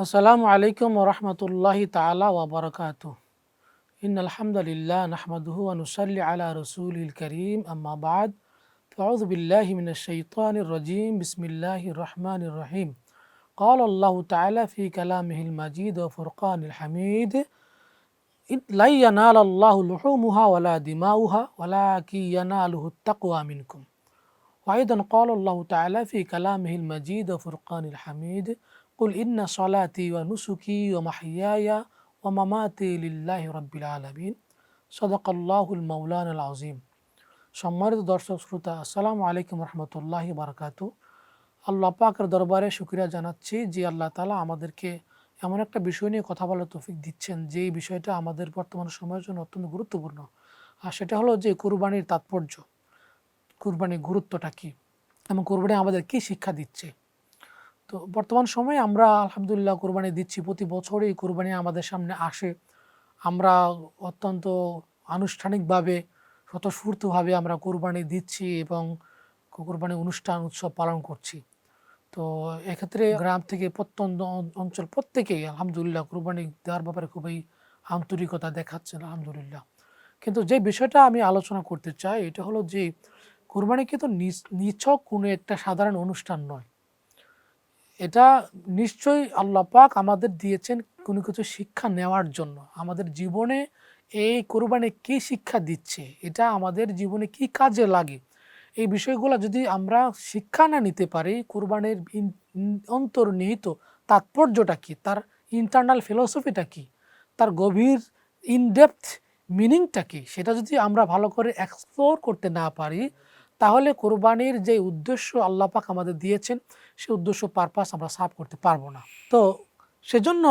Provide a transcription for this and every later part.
আসসালামু আলাইকুম ওয়া রাহমাতুল্লাহি তাআলা ওয়া বারাকাতুহু। ইন্নাল হামদালিল্লাহ নাহমাদুহু ওয়া নুসাল্লি আলা রাসূলিল কারীম আম্মা বা'দ। ফাআউযু বিল্লাহি মিনাশ শাইতানির রাজীম। বিসমিল্লাহির রাহমানির রাহিম। قال الله تعالى في كلامه المجيد وفرقان الحميد لن ينال الله لحومها ولا دماؤها ولكن يناله التقوى منكم وأيضا قال الله تعالى في كلامه المجيد وفرقان الحميد قل إن صلاتي ونسكي ومحياي ومماتي لله رب العالمين صدق الله المولانا العظيم। সম্মানিত দর্শক শ্রোতা, আসসালামু আলাইকুম রহমতুল্লাহি বারাকাতু। আল্লাহ পাকের দরবারে শুকরিয়া জানাচ্ছি যে আল্লাহ তাআলা আমাদেরকে এমন একটা বিষয় নিয়ে কথা বলার তৌফিক দিচ্ছেন যেই বিষয়টা আমাদের বর্তমান সময়ের জন্য অত্যন্ত গুরুত্বপূর্ণ। আর সেটা হলো যে কুরবানির তাৎপর্য, কুরবানির গুরুত্বটা কী এবং কুরবানি আমাদের কী শিক্ষা দিচ্ছে। তো বর্তমান সময়ে আমরা আলহামদুলিল্লাহ কুরবানি দিচ্ছি, প্রতি বছরই কুরবানি আমাদের সামনে আসে। আমরা অত্যন্ত আনুষ্ঠানিকভাবে স্বতঃস্ফূর্তভাবে আমরা কুরবানি দিচ্ছি এবং কুরবানি অনুষ্ঠান উৎসব পালন করছি। তো এক্ষেত্রে গ্রাম থেকে প্রত্যন্ত অঞ্চল প্রত্যেকেই আলহামদুলিল্লাহ কুরবানি দেওয়ার ব্যাপারে খুবই আন্তরিকতা দেখাচ্ছেন আলহামদুলিল্লাহ। কিন্তু যে বিষয়টা আমি আলোচনা করতে চাই এটা হলো যে কুরবানি কিন্তু নিছক কোনো একটা সাধারণ অনুষ্ঠান নয়। এটা নিশ্চয়ই আল্লাহ পাক আমাদের দিয়েছেন কোনো কিছু শিক্ষা নেওয়ার জন্য। আমাদের জীবনে এই কুরবানি কী শিক্ষা দিচ্ছে, এটা আমাদের জীবনে কী কাজে লাগে, এই বিষয়গুলো যদি আমরা শিক্ষা না নিতে পারি, কুরবানির অন্তর্নিহিত তাৎপর্যটা কী, তার ইন্টারনাল ফিলোসফিটা কী, তার গভীর ইনডেপথ মিনিংটা কী, সেটা যদি আমরা ভালো করে এক্সপ্লোর করতে না পারি, তাহলে কোরবানির যে উদ্দেশ্য আল্লাহ পাক আমাদের দিয়েছেন সেই উদ্দেশ্য পারপাস আমরা সার্ভ করতে পারবো না। তো সেজন্য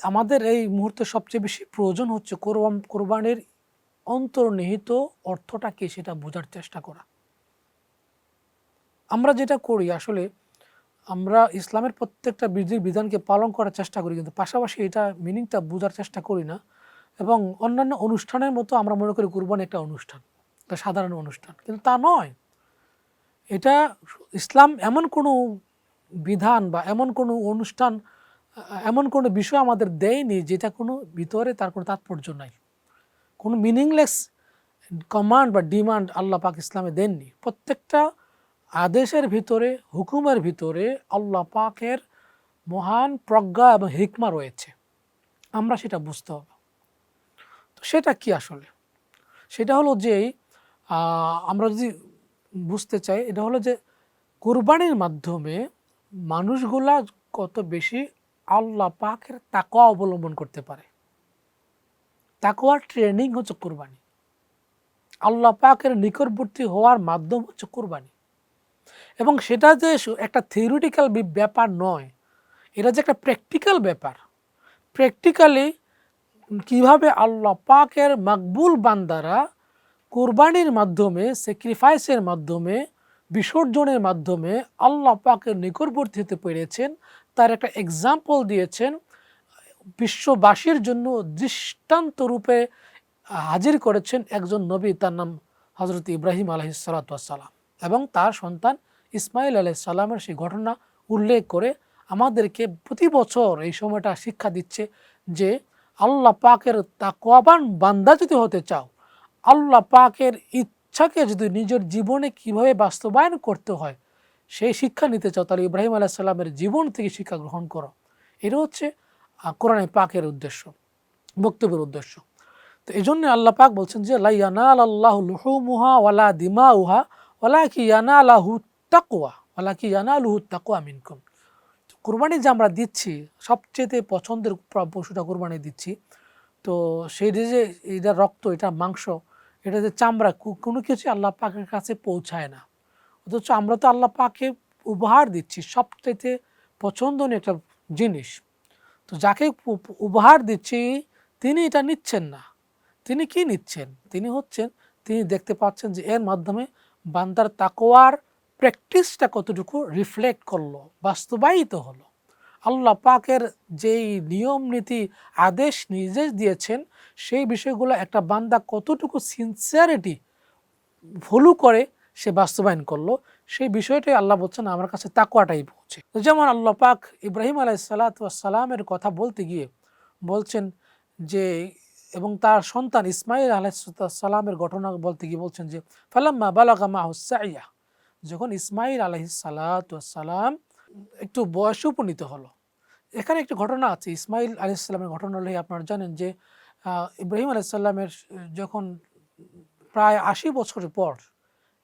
আমাদের এই মুহূর্তে সবচেয়ে বেশি প্রয়োজন হচ্ছে কোরবানির অন্তর্নিহিত অর্থটা কি সেটা বোঝার চেষ্টা করা। আমরা যেটা করি আসলে আমরা ইসলামের প্রত্যেকটা বিধানকে পালন করার চেষ্টা করি, কিন্তু পাশাপাশি এটা মিনিংটা বোঝার চেষ্টা করি না। এবং অন্যান্য অনুষ্ঠানের মতো আমরা মনে করি কুরবানি একটা অনুষ্ঠান, একটা সাধারণ অনুষ্ঠান, কিন্তু তা নয়। এটা ইসলাম এমন কোনো বিধান বা এমন কোনো অনুষ্ঠান, এমন কোনো বিষয় আমাদের দেয়নি যেটা কোনো ভিতরে তার কোনো তাৎপর্য নাই, কোনো মিনিংলেস কমান্ড বা ডিমান্ড আল্লাহ পাক ইসলামে দেননি। প্রত্যেকটা আদেশের ভিতরে, হুকুমের ভিতরে আল্লাহ পাকের মহান প্রজ্ঞা এবং হিকমা রয়েছে, আমরা সেটা বুঝতে হবে। তো সেটা কি আসলে? সেটা হলো যে আমরা যদি বুঝতে চাই, এটা হলো যে কুরবানির মাধ্যমে মানুষগুলা কত বেশি আল্লাহ পাকের তাকওয়া অবলম্বন করতে পারে। তাকওয়ার ট্রেনিং হচ্ছে কুরবানি। আল্লাহ পাকের নিকটবর্তী হওয়ার মাধ্যম হচ্ছে কুরবানি। এবং সেটা যে একটা থিওরিটিক্যাল ব্যাপার নয়, এটা যে একটা প্র্যাকটিক্যাল ব্যাপার। প্র্যাকটিক্যালি কিভাবে আল্লাহ পাকের মাকবুল বান্দারা কুরবানির মাধ্যমে, স্যাক্রিফাইসের মাধ্যমে, বিসর্জনের মাধ্যমে আল্লাহ পাকের নিকটবর্তী হতে পেরেছেন, তার একটা এক্সাম্পল দিয়েছেন, বিশ্ববাসীর জন্য দৃষ্টান্ত রূপে হাজির করেছেন একজন নবী, তার নাম হযরত ইব্রাহিম আলাইহিসসালাম, এবং তার সন্তান ইসমাইল আলাইহিসসালামের সেই ঘটনা উল্লেখ করে আমাদেরকে প্রতি বছর এই সময়টা শিক্ষা দিচ্ছে যে আল্লাহ পাকের তাকওয়াবান বান্দা যদি হতে চাও, আল্লাহ পাকের ইচ্ছাকে যদি নিজের জীবনে কিভাবে বাস্তবায়ন করতে হয় সেই শিক্ষা নিতে চাও, তাহলে ইব্রাহিম আলাইহিস সালামের জীবন থেকে শিক্ষা গ্রহণ করো। এটা হচ্ছে কোরআনে পাকের উদ্দেশ্য, বক্তব্যের উদ্দেশ্য। তো এই জন্য আল্লাহ পাক বলছেন যে লা ইয়ানালাল্লাহু লুহুমুহা ওয়ালা দিমাউহা ওয়ালাকিন ইয়ানালুহু তাকওয়া ওয়ালাকিন ইয়ানালুহু তাকওয়া মিনকুম। কুরবানি যে আমরা দিচ্ছি, সবচেয়ে পছন্দের পশুটা কুরবানি দিচ্ছি, তো সেই যে এটা রক্ত, এটা মাংস, এটা যে চামড়া, কোনো কিছু আল্লাহ পাকের কাছে পৌঁছায় না। অথচ আমরা তো আল্লাহ পাকে উপহার দিচ্ছি সবচেয়ে পছন্দনীয় একটা জিনিস। তো যাকে উপহার দিচ্ছি তিনি এটা নিচ্ছেন না। তিনি কি নিচ্ছেন? তিনি দেখতে পাচ্ছেন যে এর মাধ্যমে বান্দার তাকওয়ার প্র্যাকটিসটা কতটুকু রিফ্লেক্ট করলো, বাস্তবায়িত হলো। আল্লাহ পাকের যেই নিয়ম নীতি আদেশ নির্দেশ দিয়েছেন সেই বিষয়গুলো একটা বান্দা কতটুকু সিনসিয়ারিটি ফলো করে সে বাস্তবায়ন করলো, সেই বিষয়টাই আল্লাহ বলছেন আমার কাছে তাকওয়াটাই পৌঁছে। তো যেমন আল্লাহ পাক ইব্রাহিম আলাইহিসসালামের কথা বলতে গিয়ে বলছেন যে, এবং তার সন্তান ইসমাইল আলাইহিসসালামের ঘটনা বলতে গিয়ে বলছেন যে ফালাম্মা বালাগা মাহু সাইয়া, যখন ইসমাইল আলাইহিসসালাম একটু বয়সে উপনীত হলো। এখানে একটি ঘটনা আছে, ইসমাইল আলাইহিসসালামের ঘটনা হলে আপনারা জানেন যে ইব্রাহিম আলাইহিসসালামের যখন প্রায় ৮০ বছর পর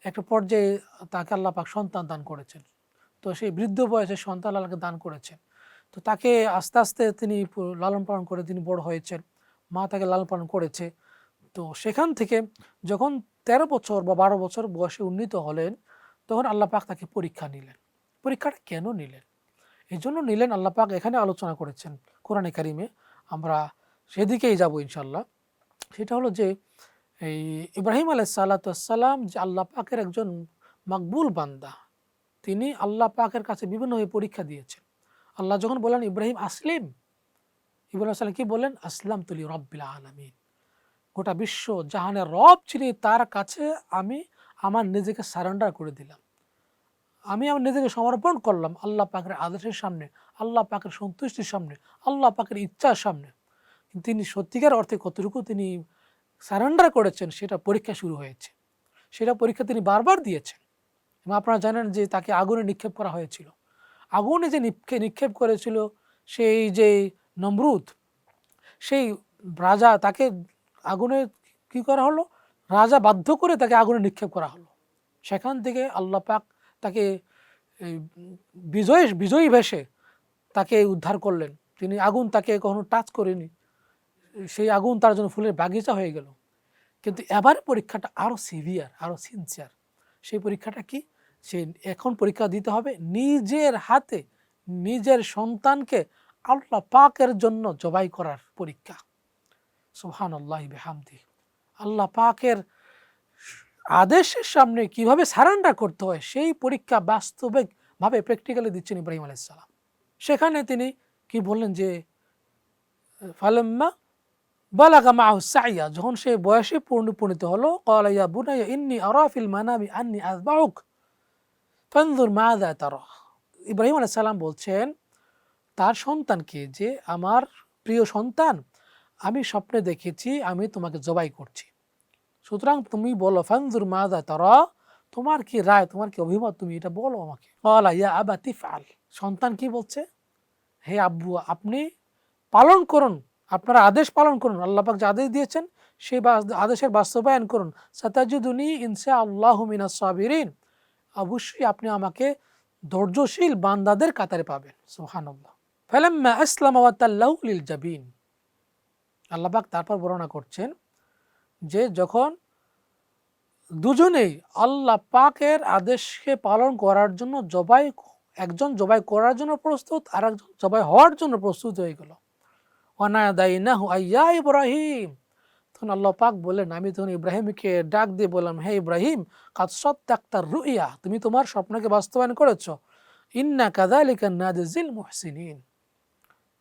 একটা পর্যায়ে তাকে আল্লাহ পাক সন্তান দান করেছেন। তো সেই বৃদ্ধ বয়সে সন্তান আল্লাহকে দান করেছেন। তো তাকে আস্তে আস্তে তিনি লালন পালন করে তিনি বড় হয়েছেন, মা তাকে লালন পালন করেছে। তো সেখান থেকে যখন ১৩ বছর বা ১২ বছর বয়সে উন্নীত হলেন, তখন আল্লাহ পাক তাকে পরীক্ষা নিলেন। পরীক্ষাটা কেন নিলেন? এই জন্য নিলেন আল্লাহ পাক এখানে আলোচনা করেছেন কোরআনে কারিমে, আমরা সেদিকেই যাব ইনশাল্লাহ। সেটা হলো যে এই ইব্রাহিম আলাইহিসসালাম যে আল্লাহ পাকের একজন মাকবুল বান্দা, তিনি আল্লাহ পাকের কাছে বিভিন্নভাবে পরীক্ষা দিয়েছেন। আল্লাহ যখন বলেন ইব্রাহিম আসলিম, ইব্রাহিম সাল্লাম কি বলেন? আসলাম তুলি রব্বিল আলামিন, গোটা বিশ্ব জাহানের রব যিনি তার কাছে আমি আমার নিজেকে সারেন্ডার করে দিলাম, আমি আমার নিজেকে সমর্পণ করলাম আল্লাহ পাকের আদেশের সামনে, আল্লাহ পাকের সন্তুষ্টির সামনে, আল্লাহ পাকের ইচ্ছার সামনে। কিন্তু তিনি সত্যিকার অর্থে কতটুকু তিনি সারেন্ডার করেছেন সেটা পরীক্ষা শুরু হয়েছে। সেটা পরীক্ষা তিনি বারবার দিয়েছেন। এবং আপনারা জানেন যে তাকে আগুনে নিক্ষেপ করা হয়েছিল। আগুনে যে নিক্ষেপ করেছিল সেই যে নমরুদ, সেই রাজা, তাকে আগুনে কি করা হলো? রাজা বাধ্য করে তাকে আগুনে নিক্ষেপ করা হলো। সেখান থেকে আল্লাহ পাক তাকে বিজয়ী ভেসে তাকে উদ্ধার করলেন। তিনি আগুন তাকে কখনো টাচ করেনি, সেই আগুন তার জন্য ফুলের বাগিচা হয়ে গেল। কিন্তু এবার পরীক্ষাটা আরও সিভিয়ার, আরও সিনসিয়ার। সেই পরীক্ষাটা কি? সে এখন পরীক্ষা দিতে হবে নিজের হাতে নিজের সন্তানকে আল্লাহ পাকের জন্য জবাই করার পরীক্ষা। সুবহানাল্লাহি বিহামদিহি। আল্লাহ পাকের আদেশের সামনে কিভাবে সারেন্ডার করতে হয় সেই পরীক্ষা বাস্তবিকভাবে প্র্যাকটিক্যালি দিচ্ছেন ইব্রাহিম আলাইহিস সালাম। সেখানে তিনি কি বললেন যে ফালাম্মা বালাগা মাহু সাইয়া, যখন সে বয়সে পরিণত হলো, ক্বালা ইয়া বুনাইয়া ইন্নী আরা ফিল মানামি আন্নী আযবাহুক ফানজুর মাযা তারা। ইব্রাহিম আলাইহিস সালাম বলছেন তার সন্তানকে যে আমার প্রিয় সন্তান, আমি স্বপ্নে দেখেছি আমি তোমাকে জবাই করছি, সুতরাং তুমি বলো ফানজুর মাযা তারা, তোমার কি রায়, তোমার কি অভিমত, তুমি এটা বলো আমাকে। ক্বালা ইয়া আবাতি ফাআল, সন্তান কি বলছে? হে আব্বু, আপনি পালন করুন, আপনারা আদেশ পালন করুন, আল্লাহ পাক যে আদেশ দিয়েছেন সেই আদেশের বাস্তবায়ন করুন। সাতাজিদুনি ইনশাআল্লাহু মিনাস সাবিরিন, অবশ্যই আপনি আমাকে ধৈর্যশীল বান্দাদের কাতারে পাবেন। সুবহানাল্লাহ। ফালাম্মা আসলামা ওয়া তাল্লাহু লিল জাবিন, আল্লাহ পাক তারপর বর্ণনা করছেন যে যখন দুজনেই আল্লাহ পাকের আদেশকে পালন করার জন্য একজন জবাই করার জন্য প্রস্তুত, আর একজন জবাই হওয়ার জন্য প্রস্তুত হয়ে গেল। ওয়ানাদাইনাহু আইয়া ইব্রাহিম, তখন আল্লাহ পাক বললেন, আমি তখন ইব্রাহিমকে ডাক দিয়ে বললাম, হে ইব্রাহিম, কাদ সাদ্দাক্তা রুইয়া, তুমি তোমার স্বপ্নকে বাস্তবায়ন করেছো। ইন্না কাযালিকা নাজজিল মুহসিনিন,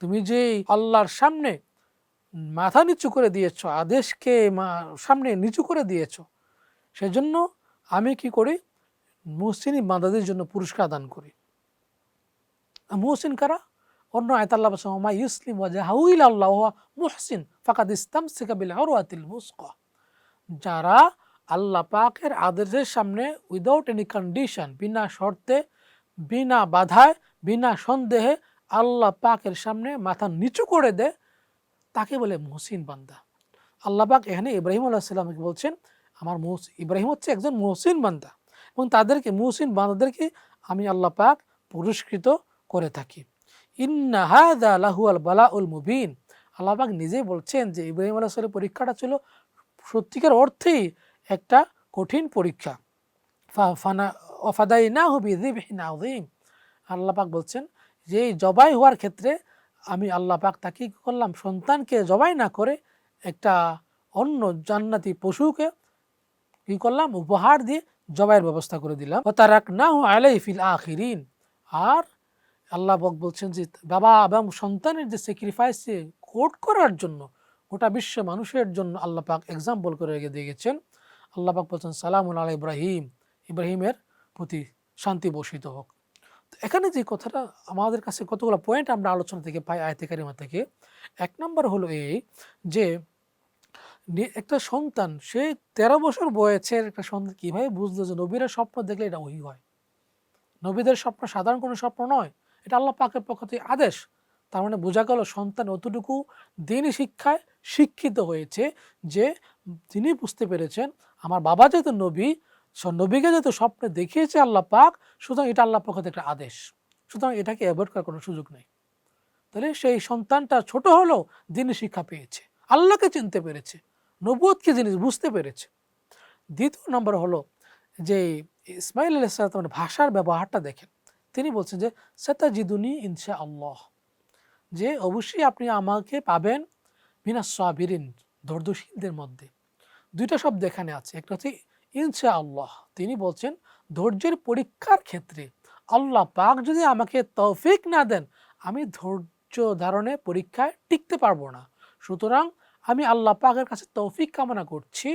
তুমি যে আল্লাহর সামনে মাথা নিচু করে দিয়েছো, আদেশকে সামনে নিচু করে দিয়েছো, সেজন্য আমি কি করি? মুহসিন বান্দাদের জন্য পুরস্কার দান করি। মুহসিন কারা? অন্য আয়াত আল্লাহ বলেছেন ওয়া মাই ইউসলিম ওয়াজহাহু ইলাল্লাহ ওয়া মুহসিন ফাকাদ ইসতামসাকা বিল উরওয়াতিল মুসকা, যারা আল্লাহ পাকের আদেশের সামনে উইদাউট এনি কন্ডিশন, বিনা শর্তে, বিনা বাধায়, বিনা সন্দেহে আল্লাহ পাকের সামনে মাথা নিচু করে দেয়, তাকে বলে মুহসিন বান্দা। আল্লাহ পাক এখানে ইব্রাহিম আলাইহিস সালামকে বলছেন আমার ইব্রাহিম হচ্ছে একজন মুহসিন বান্দা, এবং তাদেরকে মুহসিন বান্দাদেরকে আমি আল্লাহ পাক পুরস্কৃত করে থাকি। ইন্না হাযা লাহুয়াল বালাউল মুবিন, আল্লাহ পাক নিজেই বলছেন যে ইব্রাহিম আলাইহিস সালামের পরীক্ষাটা ছিল সত্যিকার অর্থেই একটা কঠিন পরীক্ষা। ফাদাইনাহু বিযিবহিন আযীম, আল্লাহ পাক বলছেন যে এই জবাই হওয়ার ক্ষেত্রে আমি আল্লাহ পাক তাকে কি করলাম? সন্তানকে জবাই না করে একটা অন্য জান্নাতি পশুকে কি করলাম? উপহার দিয়ে জবাইয়ের ব্যবস্থা করে দিলাম। ওয়া তারাকনাহু আলাইহি ফিল আখিরিন, আর আল্লাহ পাক বলছেন যে বাবা এবং সন্তানের যে স্যাক্রিফাইস কোট করার জন্য গোটা বিশ্ব মানুষের জন্য আল্লাহ পাক এক্সাম্পল করে রেখে দিয়ে গেছেন। আল্লাহ পাক বলছেন সালামুন আলা ইব্রাহিম, ইব্রাহিমের প্রতি শান্তি বর্ষিত হোক। তো এখানে যে কথাটা আমাদের কাছে কতগুলো পয়েন্ট আমরা আলোচনা থেকে পাই আয়াতে কারিমা থেকে, এক নম্বর হলো এই যে একটা সন্তান সে 13 বছর বয়সের একটা সন্তান কিভাবে বুঝলো যে নবীরা স্বপ্ন দেখলে এটা ওহী হয়। নবীদের স্বপ্ন সাধারণ কোনো স্বপ্ন নয়, এটা আল্লাহ পাকের পক্ষ থেকে আদেশ। তার মানে বোঝা গেল সন্তান অতটুকু দিনী শিক্ষায় শিক্ষিত হয়েছে যে তিনি বুঝতে পেরেছেন আমার বাবা যেহেতু নবী, নবীকে যেহেতু স্বপ্নে দেখিয়েছে আল্লাহ পাক, সুতরাং এটা আল্লাহ পক্ষ থেকে একটা আদেশ, সুতরাং এটাকে অ্যাভয়েড করার কোনো সুযোগ নেই। তাহলে সেই সন্তানটা ছোট হলেও দিনী শিক্ষা পেয়েছে, আল্লাহকে চিনতে পেরেছে, নবুয়তকে জিনিস বুঝতে পেরেছে। দ্বিতীয় নম্বর হলো যে ইসমাইল আলাইহিস সালামের ভাষার ব্যবহারটা দেখেন। তিনি বলছেন যে সাতাজিদুনি ইনশাআল্লাহ, যে অবশ্যই আপনি আমাকে পাবেন মিনাস সাবিরিন, ধৈর্যশীলদের মধ্যে। দুইটা শব্দ এখানে আছে, একটা হচ্ছে ইনশাআল্লাহ, তিনি বলছেন ধৈর্যের পরীক্ষার ক্ষেত্রে আল্লাহ পাক যদি আমাকে তৌফিক না দেন আমি ধৈর্য ধারণে পরীক্ষায় টিকতে পারবো না, সুতরাং আমি আল্লাহ পাকের কাছে তৌফিক কামনা করছি,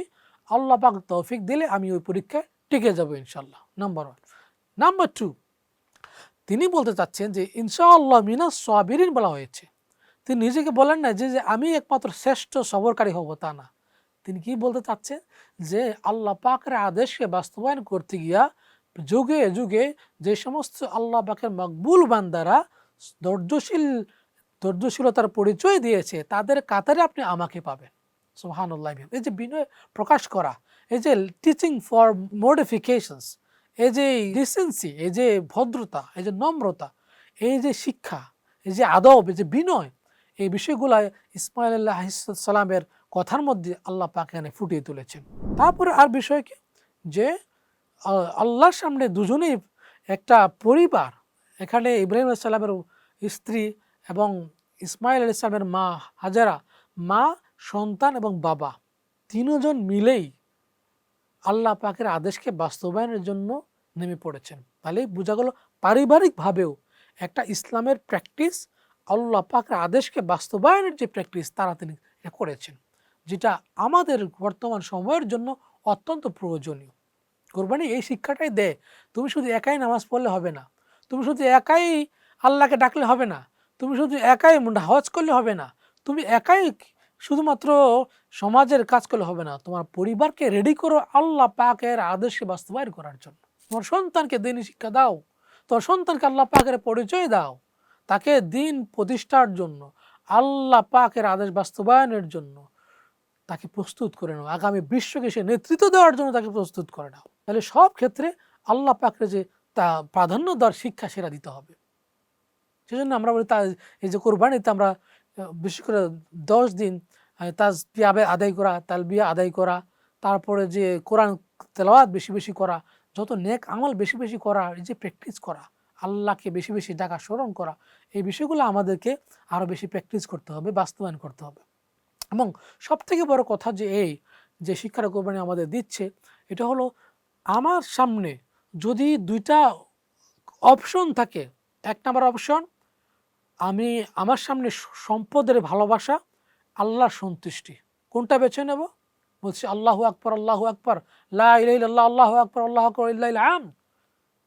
আল্লাহ পাক তৌফিক দিলে আমি ওই পরীক্ষায় টিকে যাব ইনশাআল্লাহ। নাম্বার 1। নাম্বার 2, তিনি বলতে চাচ্ছেন যে ইনশাআল্লাহ মিনাস সাবিরিন বলা হয়েছে। তিনি নিজেকে বলেন না যে আমি একমাত্র শ্রেষ্ঠ সবরকারী হব, তা না। তিনি কি বলতে চাচ্ছেন যে আল্লাহ পাকের আদেশকে বাস্তবায়ন করতে গিয়া যুগে যুগে যে সমস্ত আল্লাহ পাকের মকবুল বান্দারা ধৈর্যশীলতার পরিচয় দিয়েছে তাদের কাতারে আপনি আমাকে পাবেন। সুবহানাল্লাহ। এই যে বিনয় প্রকাশ করা, এই যে টিচিং ফর মডিফিকেশনস, এই যে ডিসেন্সি, এই যে ভদ্রতা, এই যে নম্রতা, এই যে শিক্ষা, এই যে আদব, এই যে বিনয়, এই বিষয়গুলো ইসমাইল আলাইহিস সালামের কথার মধ্যে আল্লাহ পাক এখানে ফুটিয়ে তুলেছেন। তারপরে আর বিষয় কি যে আল্লাহর সামনে দুজনেই একটা পরিবার, এখানে ইব্রাহিম আলাইহিস সালামের স্ত্রী এবং ইসমাইল আলাইহিস সালামের মা হাজেরা, মা, সন্তান এবং বাবা তিনজন মিলেই আল্লাহ পাকের আদেশকে বাস্তবায়নের জন্য নেমে পড়েছেন। তাহলে বোঝা গেল পারিবারিকভাবেও একটা ইসলামের প্র্যাকটিস, আল্লাহ পাকের আদেশকে বাস্তবায়নের যে প্র্যাকটিস তারা তিনি এটা করেছেন, যেটা আমাদের বর্তমান সময়ের জন্য অত্যন্ত প্রয়োজনীয়। কোরবানি এই শিক্ষাটাই দেয়, তুমি শুধু একাই নামাজ পড়লে হবে না, তুমি শুধু একাই আল্লাহকে ডাকলে হবে না, তুমি শুধু একাই হজ করলে হবে না, তুমি একাই শুধুমাত্র সমাজের কাজ করলে হবে না, তোমার পরিবারকে রেডি করো আল্লাহ পাকের আদেশকে বাস্তবায়ন করার জন্য। তোমার সন্তানকে দিনী শিক্ষা দাও, তোমার সন্তানকে আল্লাহ পাকের পরিচয় দাও, তাকে দিন প্রতিষ্ঠার জন্য, আল্লাহ পাকের আদেশ বাস্তবায়নের জন্য তাকে প্রস্তুত করে নাও, আগামী বিশ্বকে সে নেতৃত্ব দেওয়ার জন্য তাকে প্রস্তুত করে নাও। তাহলে সব ক্ষেত্রে আল্লাহ পাকের যে তা প্রাধান্য দেওয়ার শিক্ষা সেটা দিতে হবে। সেজন্য আমরা বলি এই যে কোরবানিতে আমরা বিশেষ করে 10 দিন তাসবিহ আদায় করা, তালবিয়া আদায় করা, তারপরে যে কোরআন তেলাওয়াত বেশি বেশি করা, যত নেক আমল বেশি বেশি করা, এই যে প্র্যাকটিস করা, আল্লাহকে বেশি বেশি ডাকা, স্মরণ করা, এই বিষয়গুলো আমাদেরকে আরও বেশি প্র্যাকটিস করতে হবে, বাস্তবায়ন করতে হবে। এবং সবথেকে বড় কথা যে এই যে শিক্ষাটা কোরবানি আমাদের দিচ্ছে, এটা হলো আমার সামনে যদি দুইটা অপশন থাকে, এক নাম্বার অপশন আমি আমার সামনে সম্পদের ভালোবাসা, আল্লাহর সন্তুষ্টি, কোনটা বেছে নেব? বলছি আল্লাহু আকবার, আল্লাহু আকবার, লা ইলাহা ইল্লাল্লাহ, আল্লাহু আকবার, আল্লাহু আকবার, লিল্লাহিল হামদ।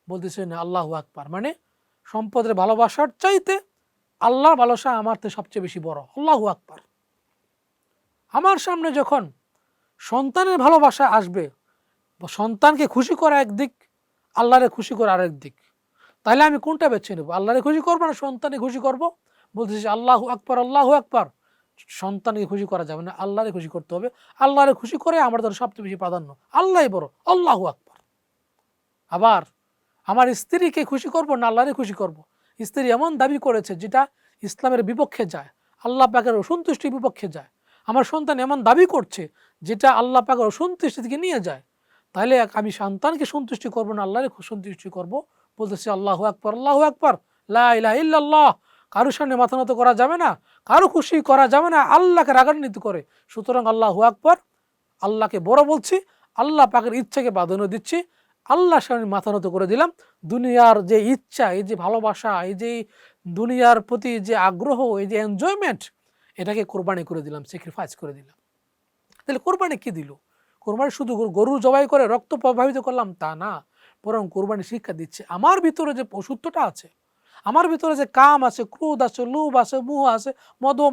বলতেছে না আল্লাহু আকবার মানে সম্পদের ভালোবাসার চাইতে আল্লাহর ভালোবাসা আমার তো সবচেয়ে বেশি বড়, আল্লাহু আকবার। আমার সামনে যখন সন্তানের ভালোবাসা আসবে, সন্তানকে খুশি করা একদিক, আল্লাহরে খুশি করা আরেক দিক, তাহলে আমি কোনটা বেছে নেব? আল্লাহরে খুশি করবো না সন্তানকে খুশি করব? বলতেছি আল্লাহু আকবার, আল্লাহু আকবার। সন্তানকে খুশি করা যাবে না, আল্লাহরে খুশি করতে হবে। আল্লাহরে খুশি করে আমার ধরো সবচেয়ে বেশি প্রাধান্য, আল্লাহই বড়, আল্লাহু আকবার। আবার আমার স্ত্রীকে খুশি করব না আল্লাহরে খুশি করব? স্ত্রী এমন দাবি করেছে যেটা ইসলামের বিপক্ষে যায়, আল্লাহ পাকের অসন্তুষ্টির বিপক্ষে যায়। আমার সন্তান এমন দাবি করছে যেটা আল্লাহ পাকের অসন্তুষ্টি থেকে নিয়ে যায়, তাহলে আমি সন্তানকে সন্তুষ্টি করবো না আল্লাহরে সন্তুষ্টি করব? বলতেছি আল্লাহু আকবার, আল্লাহু আকবার, লা ইলাহা ইল্লাল্লাহ। কারোর সামনে মাথা নত করা যাবে না, কারো খুশি করা যাবে না, আল্লাহকে রাগান্বিত করে। সুতরাং আল্লাহু আকবার, আল্লাহকে বড় বলছি, আল্লাহ পাকের ইচ্ছাকে প্রাধান্য দিচ্ছি, আল্লাহর সামনে মাথা নত করে দিলাম। দুনিয়ার যে ইচ্ছা, এই যে ভালোবাসা, এই যে দুনিয়ার প্রতি যে আগ্রহ, এই যে এনজয়মেন্ট, এটাকে কোরবানি করে দিলাম, স্যাক্রিফাইস করে দিলাম। তাহলে কোরবানি কি দিল? কোরবানি শুধু গরু জবাই করে রক্ত প্রবাহিত করলাম তা না, বরং কোরবানি শিক্ষা দিচ্ছে আমার ভিতরে যে পশুত্বটা আছে, আমার ভিতরে যে কাম আছে, ক্রোধ আছে, লোভ আছে, মোহ আছে,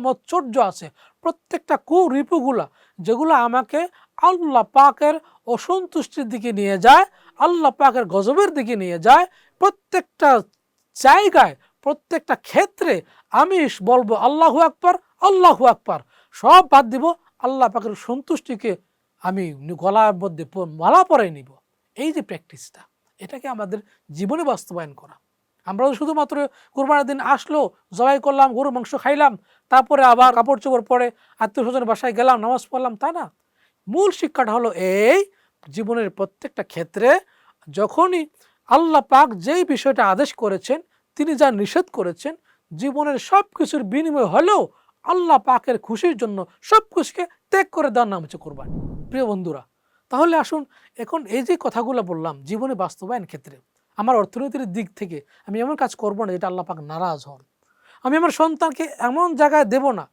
মৎসর্য আছে, প্রত্যেকটা কুরিপুগুলা যেগুলো আমাকে আল্লাহ পাকের অসন্তুষ্টির দিকে নিয়ে যায়, আল্লাহ পাকের গজবের দিকে নিয়ে যায়, প্রত্যেকটা জায়গায় প্রত্যেকটা ক্ষেত্রে আমি বলবো আল্লাহু আকবার, আল্লাহু আকবার, সব বাদ দিব, আল্লাহ পাকের সন্তুষ্টিকে আমি গলার মধ্যে মালা পরাই নিব। এই যে প্র্যাকটিসটা, এটাকে আমাদের জীবনে বাস্তবায়ন করা। আমরা শুধুমাত্র কুরবানির দিন আসলো, জবাই করলাম, গরু মাংস খাইলাম, তারপরে আবার কাপড় চোপড় পরে আত্মীয় স্বজনের বাসায় গেলাম, নামাজ পড়লাম, তা না। মূল শিক্ষাটা হলো এই, জীবনের প্রত্যেকটা ক্ষেত্রে যখনই আল্লাহ পাক যেই বিষয়টা আদেশ করেছেন, তিনি যা নিষেধ করেছেন, জীবনের সব কিছুর বিনিময় হলেও আল্লাহ পাকের খুশির জন্য সব কিছুকে ত্যাগ করে দেওয়ার নাম হচ্ছে কোরবানি। প্রিয় বন্ধুরা, তাহলে আসুন এখন এই যে কথাগুলো বললাম জীবনে বাস্তবায়ন ক্ষেত্রে আমার অর্থনীতির দিক থেকে আমি এমন কাজ করবো না যেটা আল্লাহ পাক নারাজ হন। আমি আমার সন্তানকে এমন জায়গায় দেব না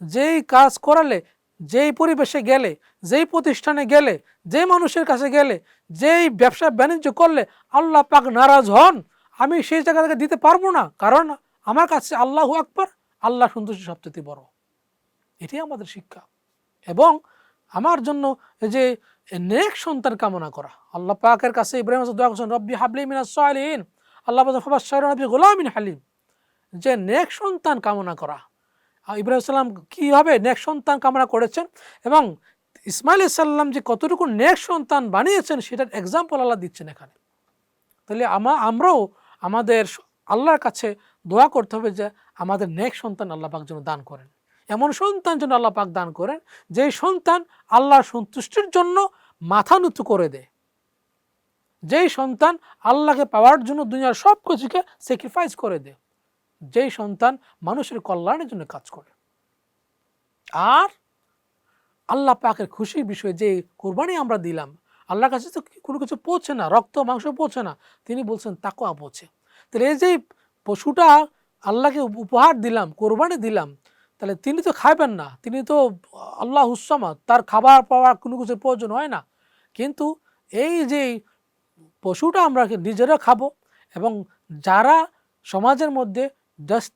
যেই কাজ করালে, যেই পরিবেশে গেলে, যেই প্রতিষ্ঠানে গেলে, যেই মানুষের কাছে গেলে, যেই ব্যবসা বাণিজ্য করলে আল্লাহ পাক নারাজ হন, আমি সেই জায়গা থেকে দিতে পারবো না। কারণ আমার কাছে আল্লাহু আকবার, আল্লাহ সন্তুষ্টি সবচেয়ে বড়। এটি আমাদের শিক্ষা। এবং আমার জন্য এই যে নেক সন্তান কামনা করা, আল্লাহ পাকের কাছে ইব্রাহিম দোয়া করছেন, রব্বি হাবলি মিনাস সালিহিন, আল্লাহ ফাবাশশিরহু নবী গোলামিন হালিম, যে নেক সন্তান কামনা করা। ইব্রাহিম সাল্লাম কীভাবে নেক সন্তান কামনা করেছেন এবং ইসমাইল সাল্লাম যে কতটুকু নেক সন্তান বানিয়েছেন সেটার এক্সাম্পল আল্লাহ দিচ্ছেন এখানে। তাহলে আমরাও আমাদের আল্লাহর কাছে দোয়া করতে হবে যে আমাদের নেক সন্তান আল্লাহ পাক যেন দান করেন, এমন সন্তান যেন আল্লাহ পাক দান করেন যেই সন্তান আল্লাহর সন্তুষ্টির জন্য মাথা নুতু করে দেয়, যেই সন্তান আল্লাহকে পাওয়ার জন্য দুনিয়ার সব কিছুকে স্যাক্রিফাইস করে দেয়, যেই সন্তান মানুষের কল্যাণের জন্য কাজ করে। আর আল্লাহ পাকের খুশির বিষয় যে কোরবানি আমরা দিলাম, আল্লাহর কাছে তো কোনো কিছু পৌঁছে না, রক্ত মাংস পৌঁছে না, তিনি বলছেন তাকওয়া পৌঁছে। তাহলে এই যে পশুটা আল্লাহকে উপহার দিলাম, কোরবানি দিলাম, তাহলে তিনি তো খাবেন না, তিনি তো আল্লাহ হুসামাদ, তার খাবার পাওয়ার কোনো কিছু প্রয়োজন হয় না। কিন্তু এই যে পশুটা আমরা নিজেরা খাবো এবং যারা সমাজের মধ্যে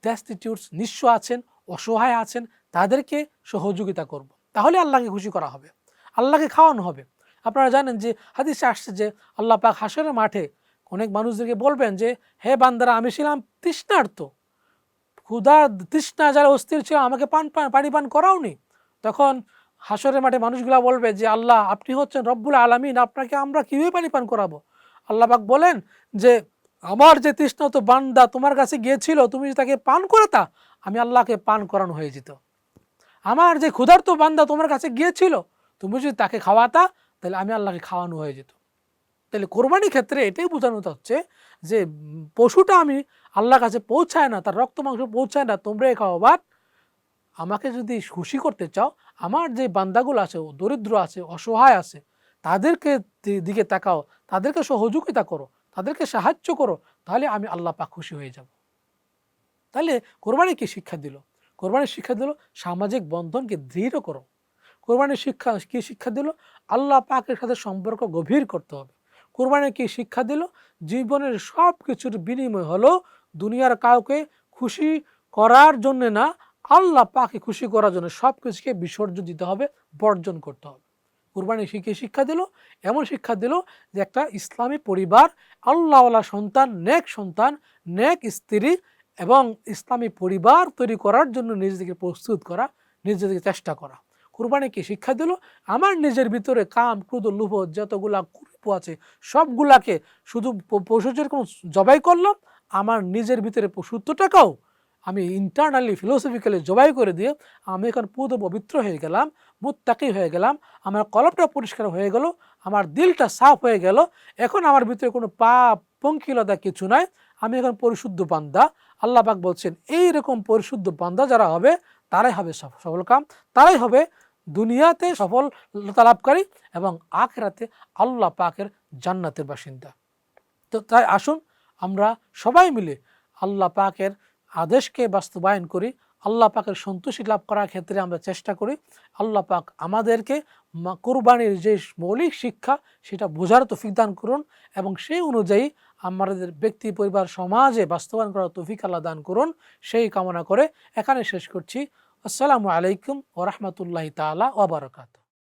ডেস্টিটিউটস নিঃস্ব আছেন, অসহায় আছেন, তাদেরকে সহযোগিতা করব, তাহলে আল্লাহকে খুশি করা হবে, আল্লাহকে খাওয়ানো হবে। আপনারা জানেন যে হাদিসে আসছে যে আল্লাহ পাক হাসরের মাঠে অনেক মানুষদেরকে বলবেন যে হে বান্দারা, আমি ছিলাম তৃষ্ণার্ত, ক্ষুধা তৃষ্ণা যারা অস্থির ছিল, আমাকে পানি পান করাওনি। তখন হাসরের মাঠে মানুষগুলা বলবে যে আল্লাহ, আপনি হচ্ছেন রব্বুল আলামিন, আপনাকে আমরা কীভাবে পানি পান করাবো? আল্লাহ পাক বলেন যে আমার যে তৃষ্ণার্ত বান্দা তোমার কাছে গিয়েছিল, তুমি যদি তাকে পান করাতা, আমি আল্লাহকে পান করানো হয়ে যেত। আমার যে ক্ষুধার্ত বান্দা তোমার কাছে গিয়েছিল, তুমি যদি তাকে খাওয়াতা, তাহলে আমি আল্লাহকে খাওয়ানো হয়ে যেত। তাহলে কোরবানির ক্ষেত্রে এটাই বোঝানো হচ্ছে যে পশুটা আমি আল্লাহর কাছে পৌঁছায় না, তার রক্ত মাংস পৌঁছায় না, তোমরা খাওয়া। বাট আমাকে যদি খুশি করতে চাও, আমার যে বান্দাগুলো আছে, দরিদ্র আছে, অসহায় আছে, তাদেরকে দিকে তাকাও, তাদেরকে সহযোগিতা করো, তাদেরকে সাহায্য করো, তাহলে আমি আল্লাহ পাক খুশি হয়ে যাব। তাহলে কোরবানি কি শিক্ষা দিল? কোরবানির শিক্ষা দিল সামাজিক বন্ধনকে দৃঢ় করো। কোরবানির শিক্ষা কি শিক্ষা দিল? আল্লাহ পাকের সাথে সম্পর্ক গভীর করতে হবে। কোরবানি কি শিক্ষা দিল? জীবনের সব কিছুর বিনিময় হলো দুনিয়ার কাউকে খুশি করার জন্য না, আল্লাহ পাকে খুশি করার জন্য সব কিছুকে বিসর্জন দিতে হবে, বর্জন করতে হবে। কোরবানি শিক্ষা দিল, এমন শিক্ষা দিল যে একটা ইসলামী পরিবার, আল্লাহওয়ালা সন্তান, নেক স্ত্রী এবং ইসলামী পরিবার তৈরি করার জন্য নিজেদেরকে প্রস্তুত করা, নিজেদেরকে চেষ্টা করা। কোরবানি কি শিক্ষা দিল? আমার নিজের ভিতরে কাম, ক্রোধ, লোভ যতগুলা কুরিপু আছে সবগুলাকে শুধু পশু যেরকম জবাই করলাম, আমার নিজের ভিতরে পশুত্বটাকেও আমি ইন্টারনালি ফিলোসফিক্যালি জবাই করে দিয়ে আমি এখন পুরো পবিত্র হয়ে গেলাম, মুত্তাকি হয়ে গেলাম, আমার কলবটা পরিষ্কার হয়ে গেল, আমার দিলটা সাফ হয়ে গেল, এখন আমার ভিতরে কোনো পাপ পঙ্কিলতা কিছু নাই, আমি এখন পরিশুদ্ধ বান্দা। আল্লাহ পাক বলছেন এইরকম পরিশুদ্ধ বান্দা যারা হবে তারাই হবে সফল কাম, তারাই হবে দুনিয়াতে সফলতা লাভকারী এবং আখিরাতে আল্লাহ পাকের জান্নাতের বাসিন্দা। তো তাই আসুন আমরা সবাই মিলে আল্লাহ পাকের আদেশকে বাস্তবায়ন করি, আল্লাহ পাকের সন্তুষ্টি লাভ করার ক্ষেত্রে আমরা চেষ্টা করি। আল্লাহ পাক আমাদেরকে কোরবানির যে মৌলিক শিক্ষা সেটা বোঝার তৌফিক দান করুন এবং সেই অনুযায়ী আমাদের ব্যক্তি, পরিবার, সমাজে বাস্তবায়ন করার তৌফিক আল্লাহ দান করুন, সেই কামনা করে এখানে শেষ করছি। আসসালামু আলাইকুম ওয়া রাহমাতুল্লাহি তাআলা ওয়া বারাকাতুহু।